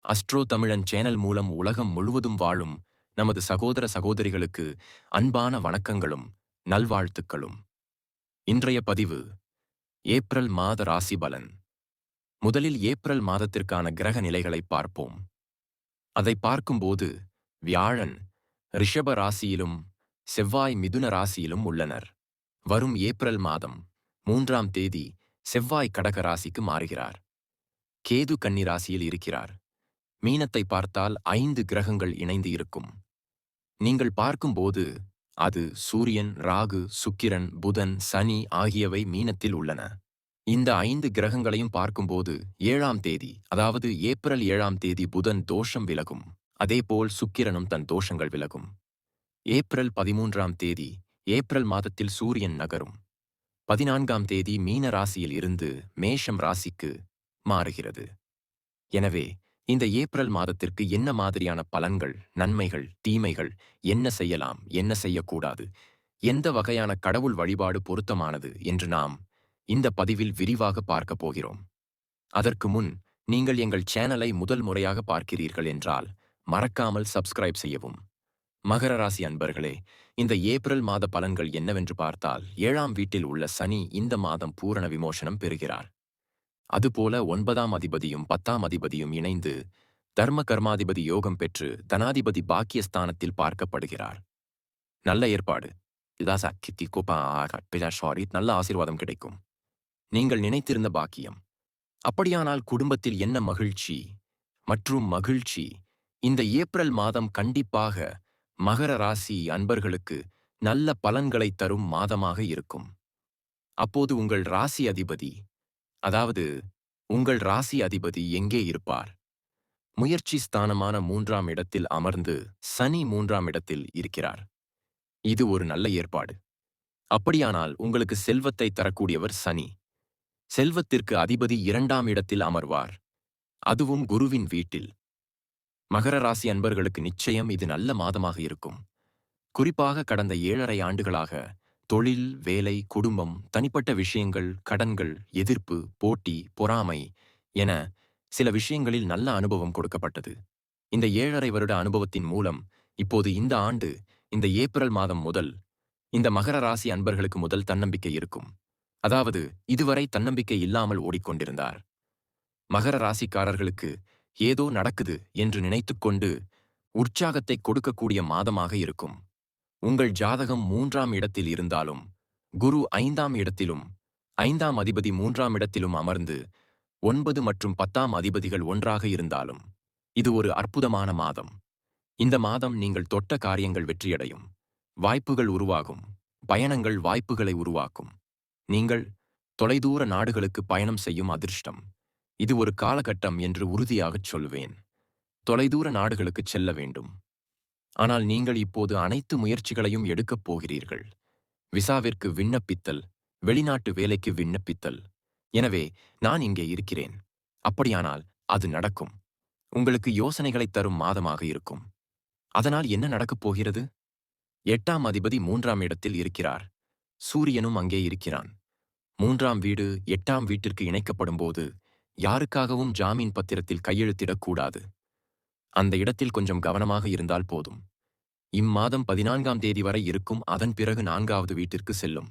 Astro தமிழன் channel மூலம் உலகம் முழுவதும் வாழும் நமது சகோதர சகோதரிகளுக்கு அன்பான வணக்கங்களும் நல்வாழ்த்துக்களும். இன்றைய பதிவு ஏப்ரல் மாத ராசி பலன். முதலில் ஏப்ரல் மாதத்திற்கான கிரக நிலைகளை பார்ப்போம். அதை பார்க்கும்போது வியாழன் ரிஷப ராசியிலும் செவ்வாய் மிதுன ராசியிலும் உள்ளனர். வரும் ஏப்ரல் மாதம் 3ஆம் தேதி செவ்வாய் கடக ராசிக்கு மாறுகிறார். கேது கன்னி ராசியில் இருக்கிறார். மீனத்தை பார்த்தால் 5 கிரகங்கள் இணைந்து இருக்கும். நீங்கள் பார்க்கும்போது அது சூரியன், ராகு, சுக்கிரன், புதன், சனி ஆகியவை மீனத்தில் உள்ளன. இந்த 5 கிரகங்களையும் பார்க்கும்போது 7ஆம் தேதி, அதாவது ஏப்ரல் 7ஆம் தேதி புதன் தோஷம் விலகும். அதேபோல் சுக்கிரனும் தன் தோஷங்கள் விலகும். ஏப்ரல் 13ஆம் தேதி ஏப்ரல் மாதத்தில் சூரியன் நகரும். 14ஆம் தேதி மீன ராசியில் இருந்து மேஷம் ராசிக்கு மாறுகிறது. எனவே இந்த ஏப்ரல் மாதத்திற்கு என்ன மாதிரியான பலன்கள், நன்மைகள், தீமைகள், என்ன செய்யலாம், என்ன செய்யக்கூடாது, எந்த வகையான கடவுள் வழிபாடு பொருத்தமானது என்று நாம் இந்த பதிவில் விரிவாக பார்க்கப் போகிறோம். அதற்கு முன் நீங்கள் எங்கள் சேனலை முதல் முறையாக பார்க்கிறீர்கள் என்றால் மறக்காமல் சப்ஸ்கிரைப் செய்யவும். மகர ராசி அன்பர்களே, இந்த ஏப்ரல் மாத பலன்கள் என்னவென்று பார்த்தால் 7ஆம் வீட்டில் உள்ள சனி இந்த மாதம் பூரண விமோசனம் பெறுகிறார். அதுபோல 9ஆம் அதிபதியும் 10ஆம் அதிபதியும் இணைந்து தர்ம கர்மாதிபதி யோகம் பெற்று தனாதிபதி பாக்கியஸ்தானத்தில் பார்க்கப்படுகிறார். நல்ல ஏற்பாடு. நல்ல ஆசீர்வாதம் கிடைக்கும். நீங்கள் நினைத்திருந்த பாக்கியம். அப்படியானால் குடும்பத்தில் என்ன மகிழ்ச்சி மற்றும் மகிழ்ச்சி. இந்த ஏப்ரல் மாதம் கண்டிப்பாக மகர ராசி அன்பர்களுக்கு நல்ல பலன்களை தரும் மாதமாக இருக்கும். அப்போது உங்கள் ராசி அதிபதி, அதாவது உங்கள் ராசி அதிபதி எங்கே இருப்பார்? முயற்சி ஸ்தானமான 3ஆம் இடத்தில் அமர்ந்து சனி 3ஆம் இடத்தில் இருக்கிறார். இது ஒரு நல்ல ஏற்பாடு. அப்படியானால் உங்களுக்கு செல்வத்தை தரக்கூடியவர் சனி. செல்வத்திற்கு அதிபதி 2ஆம் இடத்தில் அமர்வார், அதுவும் குருவின் வீட்டில். மகர ராசி அன்பர்களுக்கு நிச்சயம் இது நல்ல மாதமாக இருக்கும். குறிப்பாக கடந்த 7½ ஆண்டுகளாக தொழில், வேலை, குடும்பம், தனிப்பட்ட விஷயங்கள், கடன்கள், எதிர்ப்பு, போட்டி, பொறாமை என சில விஷயங்களில் நல்ல அனுபவம் கொடுக்கப்பட்டது. இந்த 7½ வருட அனுபவத்தின் மூலம் இப்போது இந்த ஆண்டு, இந்த ஏப்ரல் மாதம் முதல் இந்த மகர ராசி அன்பர்களுக்கு முதல் தன்னம்பிக்கை இருக்கும். அதாவது இதுவரை தன்னம்பிக்கை இல்லாமல் ஓடிக்கொண்டிருந்தார். மகர ராசிக்காரர்களுக்கு ஏதோ நடக்குது என்று நினைத்துக்கொண்டு உற்சாகத்தை கொடுக்கக்கூடிய மாதமாக இருக்கும். உங்கள் ஜாதகம் 3ஆம் இடத்தில் இருந்தாலும், குரு 5ஆம் இடத்திலும், 5ஆம் அதிபதி 3ஆம் இடத்திலும் அமர்ந்து 9 மற்றும் 10ஆம் அதிபதிகள் ஒன்றாக இருந்தாலும் இது ஒரு அற்புதமான மாதம். இந்த மாதம் நீங்கள் தொட்ட காரியங்கள் வெற்றியடையும். வாய்ப்புகள் உருவாகும். பயணங்கள் வாய்ப்புகளை உருவாக்கும். நீங்கள் தொலைதூர நாடுகளுக்கு பயணம் செய்யும் அதிர்ஷ்டம். இது ஒரு காலகட்டம் என்று உறுதியாகச் சொல்வேன். தொலைதூர நாடுகளுக்குச் செல்ல வேண்டும். ஆனால் நீங்கள் இப்போது அனைத்து முயற்சிகளையும் எடுக்கப் போகிறீர்கள். விசாவிற்கு விண்ணப்பித்தல், வெளிநாட்டு வேலைக்கு விண்ணப்பித்தல். எனவே நான் இங்கே இருக்கிறேன். அப்படியானால் அது நடக்கும். உங்களுக்கு யோசனைகளைத் தரும் மாதமாக இருக்கும். அதனால் என்ன நடக்கப் போகிறது? 8ஆம் அதிபதி 3ஆம் இடத்தில் இருக்கிறார். சூரியனும் அங்கே இருக்கிறான். 3ஆம் வீடு 8ஆம் வீட்டிற்கு இணைக்கப்படும்போது யாருக்காகவும் ஜாமீன் பத்திரத்தில் கையெழுத்திடக்கூடாது. அந்த இடத்தில் கொஞ்சம் கவனமாக இருந்தால் போதும். இம்மாதம் 14ஆம் தேதி வரை இருக்கும். அதன் பிறகு 4ஆவது வீட்டிற்கு செல்லும்.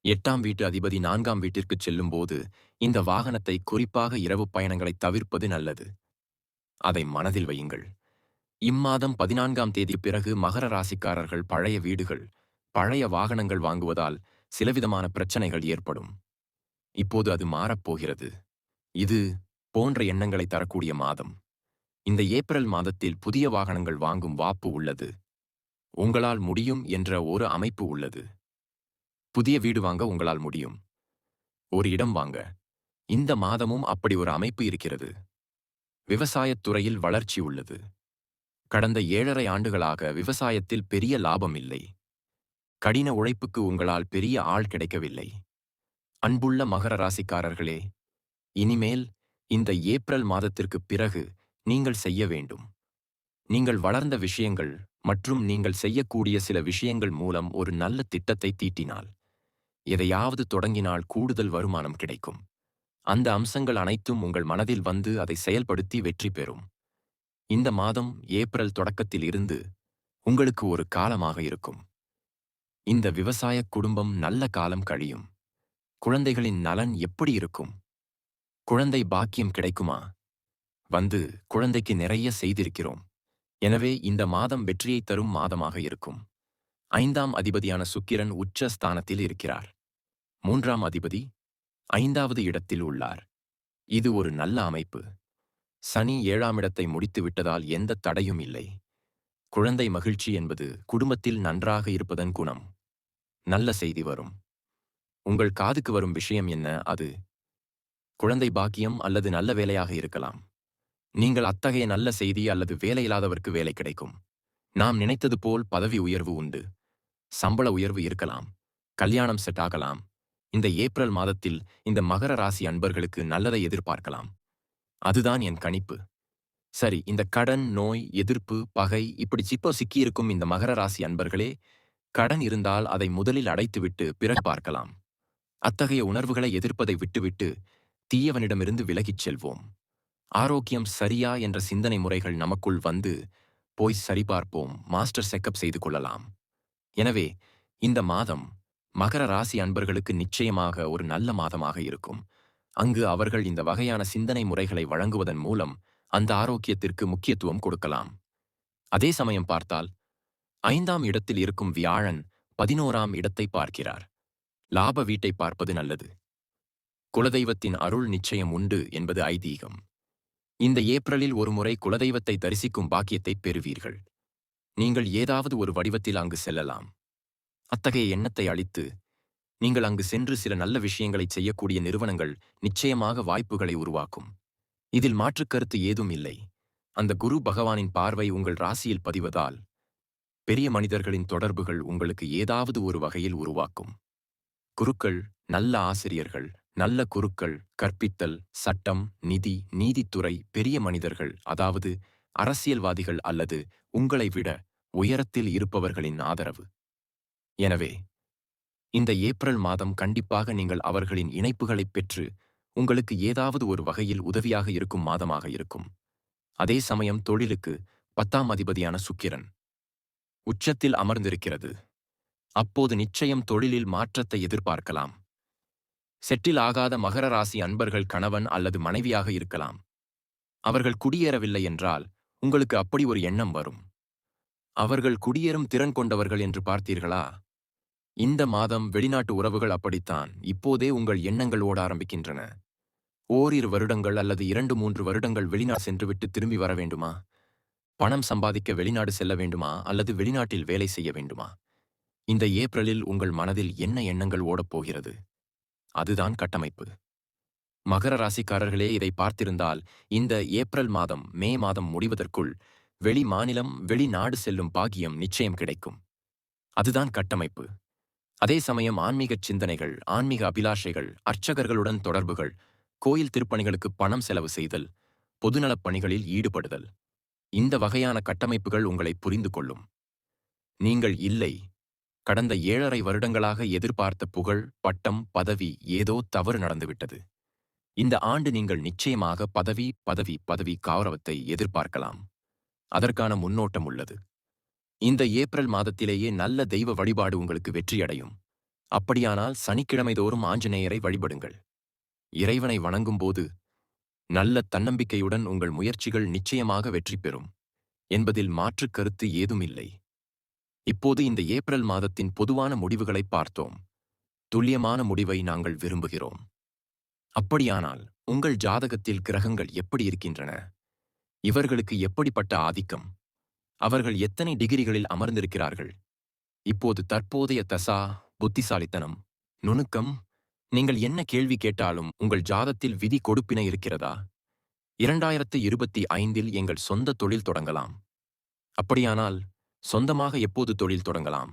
8ஆம் வீட்டு அதிபதி 4ஆம் வீட்டிற்குச் செல்லும்போது இந்த வாகனத்தை, குறிப்பாக இரவு பயணங்களை தவிர்ப்பது நல்லது. அதை மனதில் வையுங்கள். இம்மாதம் 14ஆம் தேதி பிறகு மகர ராசிக்காரர்கள் பழைய வீடுகள், பழைய வாகனங்கள் வாங்குவதால் சிலவிதமான பிரச்சனைகள் ஏற்படும். இப்போது அது மாறப்போகிறது. இது போன்ற எண்ணங்களை தரக்கூடிய மாதம். இந்த ஏப்ரல் மாதத்தில் புதிய வாகனங்கள் வாங்கும் வாய்ப்பு உள்ளது. உங்களால் முடியும் என்ற ஒரு அமைப்பு உள்ளது. புதிய வீடு வாங்க உங்களால் முடியும். ஒரு இடம் வாங்க இந்த மாதமும் அப்படி ஒரு அமைப்பு இருக்கிறது. விவசாயத் துறையில் வளர்ச்சி உள்ளது. கடந்த 7½ ஆண்டுகளாக விவசாயத்தில் பெரிய லாபம் இல்லை. கடின உழைப்புக்கு உங்களால் பெரிய ஆள் கிடைக்கவில்லை. அன்புள்ள மகர ராசிக்காரர்களே, இனிமேல் இந்த ஏப்ரல் மாதத்திற்குப் பிறகு நீங்கள் செய்ய வேண்டும். நீங்கள் வளர்ந்த விஷயங்கள் மற்றும் நீங்கள் செய்யக்கூடிய சில விஷயங்கள் மூலம் ஒரு நல்ல திட்டத்தை தீட்டினால், எதையாவது தொடங்கினால் கூடுதல் வருமானம் கிடைக்கும். அந்த அம்சங்கள் அனைத்தும் உங்கள் மனதில் வந்து அதை செயல்படுத்தி வெற்றி பெறும். இந்த மாதம் ஏப்ரல் தொடக்கத்தில் இருந்து உங்களுக்கு ஒரு காலமாக இருக்கும். இந்த விவசாய குடும்பம் நல்ல காலம் கழியும். குழந்தைகளின் நலன் எப்படி இருக்கும்? குழந்தை பாக்கியம் கிடைக்குமா? வந்து குழந்தைக்கு நிறைய செய்திருக்கிறோம். எனவே இந்த மாதம் வெற்றியை தரும் மாதமாக இருக்கும். 5ஆம் அதிபதியான சுக்கிரன் உச்ச ஸ்தானத்தில் இருக்கிறார். 3ஆம் அதிபதி 5வது இடத்தில் உள்ளார். இது ஒரு நல்ல அமைப்பு. சனி 7ஆம் இடத்தை முடித்து விட்டதால் எந்த தடையும் இல்லை. குழந்தை மகிழ்ச்சி என்பது குடும்பத்தில் நன்றாக இருப்பதன் குணம். நல்ல செய்தி வரும். உங்கள் காதுக்கு வரும் விஷயம் என்ன அது? குழந்தை பாக்கியம் அல்லது நல்ல வேலையாக இருக்கலாம். நீங்கள் அத்தகைய நல்ல செய்தி அல்லது வேலையில்லாதவருக்கு வேலை கிடைக்கும். நாம் நினைத்தது போல் பதவி உயர்வு உண்டு. சம்பள உயர்வு இருக்கலாம். கல்யாணம் செட் ஆகலாம். இந்த ஏப்ரல் மாதத்தில் இந்த மகர ராசி அன்பர்களுக்கு நல்லதை எதிர்பார்க்கலாம். அதுதான் என் கணிப்பு. சரி, இந்த கடன், நோய், எதிர்ப்பு, பகை இப்படி சிக்கியிருக்கும் இந்த மகர ராசி அன்பர்களே, கடன் இருந்தால் அதை முதலில் அடைத்துவிட்டு பிறகு பார்க்கலாம். அத்தகைய உணர்வுகளை எதிர்ப்பதை விட்டுவிட்டு தீயவனிடமிருந்து விலகிச் செல்வோம். ஆரோக்கியம் சரியா என்ற சிந்தனை முறைகள் நமக்குள் வந்து போய் சரிபார்ப்போம், மாஸ்டர் செக்கப் செய்து கொள்ளலாம். எனவே இந்த மாதம் மகர ராசி அன்பர்களுக்கு நிச்சயமாக ஒரு நல்ல மாதமாக இருக்கும். அங்கு அவர்கள் இந்த வகையான சிந்தனை முறைகளை வழங்குவதன் மூலம் அந்த ஆரோக்கியத்திற்கு முக்கியத்துவம் கொடுக்கலாம். அதே சமயம் பார்த்தால் 5ஆம் இடத்தில் இருக்கும் வியாழன் 11ஆம் இடத்தை பார்க்கிறார். லாப வீட்டை பார்ப்பது நல்லது. குலதெய்வத்தின் அருள் நிச்சயம் உண்டு என்பது ஐதீகம். இந்த ஏப்ரலில் ஒருமுறை குலதெய்வத்தை தரிசிக்கும் பாக்கியத்தை பெறுவீர்கள். நீங்கள் ஏதாவது ஒரு வடிவத்தில் அங்கு செல்லலாம். அத்தகைய எண்ணத்தை அளித்து நீங்கள் அங்கு சென்று சில நல்ல விஷயங்களை செய்யக்கூடிய நிறுவனங்கள் நிச்சயமாக வாய்ப்புகளை உருவாக்கும். இதில் மாற்றுக்கருத்து ஏதும் இல்லை. அந்த குரு பகவானின் பார்வை உங்கள் ராசியில் பதிவதால் பெரிய மனிதர்களின் தொடர்புகள் உங்களுக்கு ஏதாவது ஒரு வகையில் உருவாக்கும். குருக்கள், நல்ல ஆசிரியர்கள், நல்ல குருக்கள், கற்பித்தல், சட்டம், நிதி, நீதித்துறை, பெரிய மனிதர்கள், அதாவது அரசியல்வாதிகள் அல்லது உங்களை விட உயரத்தில் இருப்பவர்களின் ஆதரவு. எனவே இந்த ஏப்ரல் மாதம் கண்டிப்பாக நீங்கள் அவர்களின் இணைப்புகளைப் பெற்று உங்களுக்கு ஏதாவது ஒரு வகையில் உதவியாக இருக்கும் மாதமாக இருக்கும். அதே சமயம் தொழிலுக்கு 10ஆம் அதிபதியான சுக்கிரன் உச்சத்தில் அமர்ந்திருக்கிறது. அப்போது நிச்சயம் தொழிலில் மாற்றத்தை எதிர்பார்க்கலாம். செட்டில் ஆகாத மகர ராசி அன்பர்கள் கணவன் அல்லது மனைவியாக இருக்கலாம். அவர்கள் குடியேறவில்லை என்றால் உங்களுக்கு அப்படி ஒரு எண்ணம் வரும். அவர்கள் குடியேறும் திறன் கொண்டவர்கள் என்று பார்த்தீர்களா? இந்த மாதம் வெளிநாட்டு உறவுகள் அப்படித்தான் இப்போதே உங்கள் எண்ணங்கள் ஓட ஆரம்பிக்கின்றன. ஓரிரு வருடங்கள் அல்லது 2-3 வருடங்கள் வெளிநாடு சென்றுவிட்டு திரும்பி வர வேண்டுமா? பணம் சம்பாதிக்க வெளிநாடு செல்ல வேண்டுமா அல்லது வெளிநாட்டில் வேலை செய்ய வேண்டுமா? இந்த ஏப்ரலில் உங்கள் மனதில் என்ன எண்ணங்கள் ஓடப்போகிறது? அதுதான் கட்டமைப்பு. மகர ராசிக்காரர்களே, இதை பார்த்திருந்தால் இந்த ஏப்ரல் மாதம் மே மாதம் முடிவதற்குள் வெளி மாநிலம் வெளிநாடு செல்லும் பாக்கியம் நிச்சயம் கிடைக்கும். அதுதான் கட்டமைப்பு. அதே சமயம் ஆன்மீகச் சிந்தனைகள், ஆன்மீக அபிலாஷைகள், அர்ச்சகர்களுடன் தொடர்புகள், கோயில் திருப்பணிகளுக்கு பணம் செலவு செய்தல், பொதுநலப் பணிகளில் ஈடுபடுதல், இந்த வகையான கட்டமைப்புகள் உங்களை புரிந்து கொள்ளும். நீங்கள் இல்லை, கடந்த 7.5 வருடங்களாக எதிர்பார்த்த புகழ், பட்டம், பதவி ஏதோ தவறு நடந்துவிட்டது. இந்த ஆண்டு நீங்கள் நிச்சயமாக பதவி கௌரவத்தை எதிர்பார்க்கலாம். அதற்கான முன்னோட்டம் உள்ளது. இந்த ஏப்ரல் மாதத்திலேயே நல்ல தெய்வ வழிபாடு உங்களுக்கு வெற்றியடையும். அப்படியானால் சனிக்கிழமை தோறும் ஆஞ்சநேயரை வழிபடுங்கள். இறைவனை வணங்கும்போது நல்ல தன்னம்பிக்கையுடன் உங்கள் முயற்சிகள் நிச்சயமாக வெற்றி பெறும் என்பதில் மாற்றுக் கருத்து ஏதுமில்லை. இப்போது இந்த ஏப்ரல் மாதத்தின் பொதுவான முடிவுகளை பார்த்தோம். துல்லியமான முடிவை நாங்கள் விரும்புகிறோம். அப்படியானால் உங்கள் ஜாதகத்தில் கிரகங்கள் எப்படி இருக்கின்றன? இவர்களுக்கு எப்படிப்பட்ட ஆதிக்கம்? அவர்கள் எத்தனை டிகிரிகளில் அமர்ந்திருக்கிறார்கள்? இப்போது தற்போதைய தசா, புத்திசாலித்தனம், நுணுக்கம், நீங்கள் என்ன கேள்வி கேட்டாலும் உங்கள் ஜாதத்தில் விதி கொடுப்பினை இருக்கிறதா? 2025இல் எங்கள் சொந்த தொழில் தொடங்கலாம். அப்படியானால் சொந்தமாக எப்போது தொழில் தொடங்கலாம்?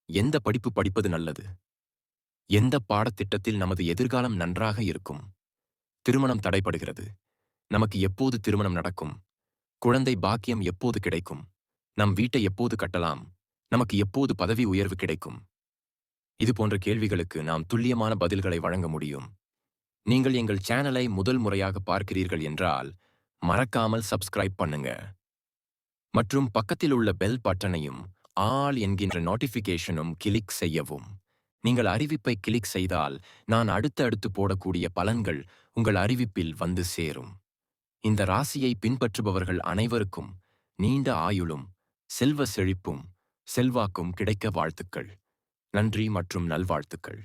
எந்த படிப்பு படிப்பது நல்லது? எந்த பாடத்திட்டத்தில் நமது எதிர்காலம் நன்றாக இருக்கும்? திருமணம் தடைபடுகிறது. நமக்கு எப்போது திருமணம் நடக்கும்? குழந்தை பாக்கியம் எப்போது கிடைக்கும்? நம் வீட்டை எப்போது கட்டலாம்? நமக்கு எப்போது பதவி உயர்வு கிடைக்கும்? இது போன்ற கேள்விகளுக்கு நாம் துல்லியமான பதில்களை வழங்க முடியும். நீங்கள் எங்கள் சேனலை முதல் முறையாக பார்க்கிறீர்கள் என்றால் மறக்காமல் சப்ஸ்கிரைப் பண்ணுங்க. மற்றும் பக்கத்தில் உள்ள பெல் பட்டனையும் ஆல் என்கின்ற நோட்டிஃபிகேஷனும் கிளிக் செய்யவும். நீங்கள் அறிவிப்பை கிளிக் செய்தால் நான் அடுத்து போடக்கூடிய பலன்கள் உங்கள் அறிவிப்பில் வந்து சேரும். இந்த ராசியை பின்பற்றுபவர்கள் அனைவருக்கும் நீண்ட ஆயுளும் செல்வ செழிப்பும் செல்வாக்கும் கிடைக்க வாழ்த்துக்கள். நன்றி மற்றும் நல்வாழ்த்துக்கள்.